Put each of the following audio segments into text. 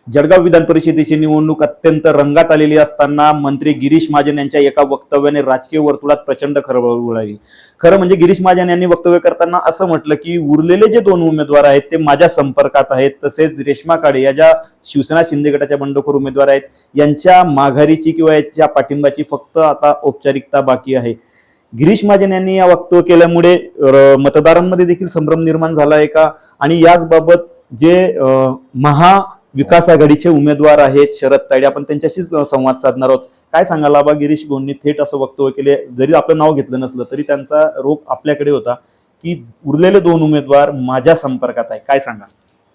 जळगाव विधान परिषदेची निवडणूक अत्यंत रंगात आलेली असताना मंत्री गिरीश महाजन यांच्या एका वक्तव्याने राजकीय वर्तुळात प्रचंड खळबळ उडाली. खरं म्हणजे गिरीश महाजन यांनी वक्तव्य करताना असं म्हटलं की उरलेले जे 2 उमेदवार आहेत ते माझ्या संपर्कात आहेत. तसेच रेश्मा काळे या ज्या शिवसेना शिंदे गटाच्या बंडखोर उमेदवार आहेत यांच्या माघारीची किंवा यांच्या पाठिंबाची फक्त आता औपचारिकता बाकी आहे. गिरीश महाजन यांनी या वक्तव्य केल्यामुळे मतदारांमध्ये देखील संभ्रम निर्माण झाला आहे का, आणि याचबाबत जे महाविकास आघाडीचे उमेदवार आहेत शरद तायडे, आपण त्यांच्याशीच संवाद साधणार आहोत. काय सांगाल आबा, गिरीश भाऊंनी थेट असं वक्तव्य केले, जरी आपलं नाव घेतलं नसलं तरी त्यांचा रोख आपल्याकडे होता की उरलेले 2 उमेदवार माझ्या संपर्कात आहे. काय सांगाल?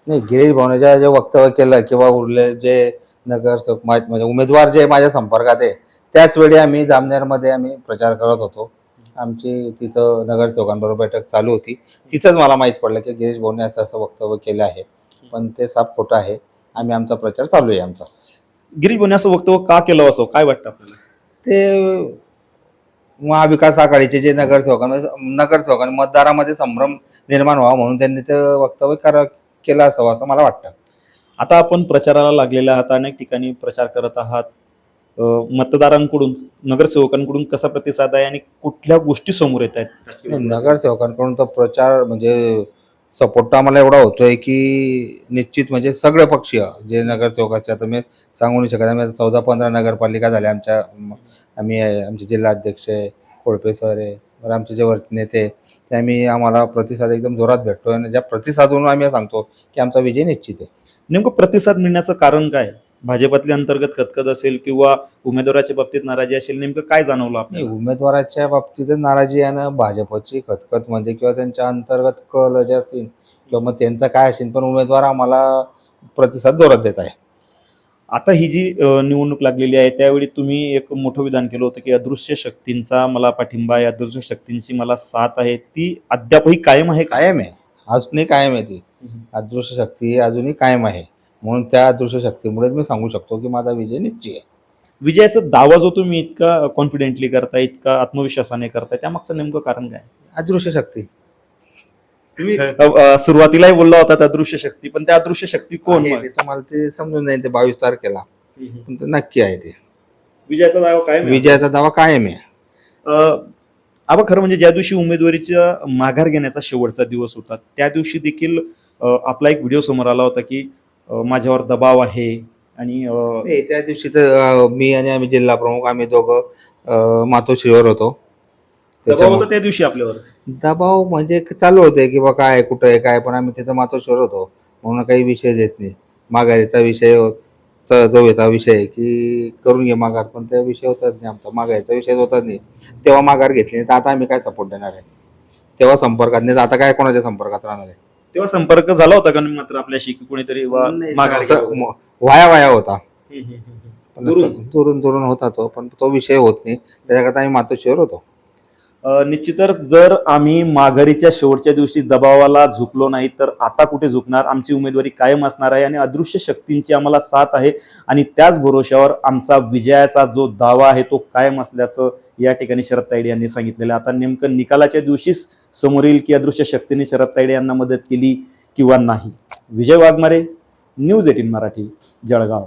नाही, गिरीश भाऊने जे वक्तव्य केलं किंवा उरले जे नगरसेवक म्हणजे उमेदवार जे माझ्या संपर्कात आहे, त्याच वेळी आम्ही जामनेरमध्ये आम्ही प्रचार करत होतो. आमची तिथं नगरसेवकांबरोबर बैठक चालू होती. तिथंच मला माहीत पडलं की गिरीश भाऊने असं वक्तव्य केलं आहे, पण ते साफ खोटं आहे. आम्ही आमचा प्रचार चालू आहे आमचा. गिरीश भाऊने असं वक्तव्य का केलं असं काय वाटतं आपल्याला? ते महाविकास आघाडीचे जे नगरसेवकांनी मतदारामध्ये संभ्रम निर्माण व्हावा म्हणून त्यांनी ते वक्तव्य केलं असावं असं मला वाटतं. आता आपण प्रचाराला लागलेल्या आहात, अनेक ठिकाणी प्रचार करत आहात. मतदारांकडून नगरसेवकांकडून कसा प्रतिसाद आहे आणि कुठल्या गोष्टी समोर येत आहेत? नगरसेवकांकडून तर प्रचार म्हणजे सपोर्ट आम्हाला एवढा होतोय की निश्चित म्हणजे सगळे पक्षीय जे नगरसेवकाचे, आता मी सांगू नाही शकत. आम्ही 14-15 नगरपालिका झाल्या आमच्या. आम्ही आमचे जिल्हाध्यक्ष आहे, कोळपे सर आहे, तर आमचे जे नेते ते आम्हाला प्रतिसाद एकदम जोरात भेटतोय आणि ज्या प्रतिसादावरून आम्ही सांगतो की आमचा विजय निश्चित आहे. नेमकं प्रतिसाद मिळण्याचं कारण काय? भाजपातली अंतर्गत खतखत असेल किंवा उमेदवाराच्या बाबतीत नाराजी असेल, नेमकं काय जाणवलं आपल्याला? उमेदवाराच्या बाबतीत नाराजी आहे ना, भाजपची खतखत म्हणजे किंवा त्यांच्या अंतर्गत कल जे असतील किंवा मग त्यांचं काय असेल, पण उमेदवार आम्हाला प्रतिसाद जोरात देत आहे. आता ही जी निवडणूक लागलेली आहे त्यावेळी तुम्ही एक मोठं विधान केलं होतं की अदृश्य शक्तींचा मला पाठिंबा आहे, अदृश्य शक्तींची मला साथ आहे. ती अद्यापही कायम आहे? कायम आहे, अजूनही कायम आहे. ती अदृश्य शक्ती अजूनही कायम आहे. म्हणून त्या अदृश्य शक्तीमुळेच मी सांगू शकतो की माझा विजय निश्चित आहे. विजयाचा दावा जो तुम्ही इतका कॉन्फिडेंटली करताय, इतका आत्मविश्वासाने करताय, त्यामागचं नेमकं कारण काय? अदृश्य शक्ती. तुम्ही सुरुवातीलाही बोलला होता अदृश्य शक्ती, पण त्या अदृश्य शक्ती कोण? तुम्हाला ते समजून नाही. ते 22 तारखेला पण ते नक्की आहे. ते विजयाचा दावा कायम आहे? विजयाचा दावा कायम आहे. आबा, खरं म्हणजे ज्या दिवशी उमेदवारीचा माघार घेण्याचा शेवटचा दिवस होता त्या दिवशी देखील आपला एक व्हिडिओ समोर आला होता की माझ्यावर दबाव आहे, आणि त्या दिवशी तर मी आणि आम्ही जिल्हा प्रमुख आम्ही दोघं मातोश्रीवर होतो. त्याच्यामुळे त्या दिवशी आपल्यावर दबाव म्हणजे चालू होते की बा काय कुठं आहे काय, पण आम्ही तिथं मातोश्रीवर होतो म्हणून काही विषय येत नाही. माघारीचा विषय जो येता विषय की करून घे माघार, पण त्या विषय होताच नाही. आमचा माघारीचा विषय होताच नाही. तेव्हा माघार घेतली नाही तर आता आम्ही काय सपोर्ट देणार आहे? तेव्हा संपर्कात नाही, आता काय कोणाच्या संपर्कात राहणार आहे? तेव्हा संपर्क झाला होता का मात्र आपल्याशी कोणीतरी वाया होता, दुरून होता तो, पण तो विषय होत नाही. त्याच्याकरता आम्ही मातोश्रीवर होतो. निश्चितच जर आम्ही माघारीच्या शेवटच्या दिवशी दबावाला झुकलो नाही तर आता कुठे झुकणार? आमची उमेदवारी कायम असणार आहे आणि अदृश्य शक्तींची आम्हाला साथ आहे, आणि त्याच भरोश्यावर आमचा विजयाचा जो दावा आहे तो कायम असल्याचं या ठिकाणी शरद तायडे यांनी सांगितलेलं. आता नेमकं निकालाच्या दिवशीच समोर येईल की अदृश्य शक्तीने शरद तायडे यांना मदत केली किंवा नाही. विजय वाघमारे, न्यूज 18 मराठी, जळगाव.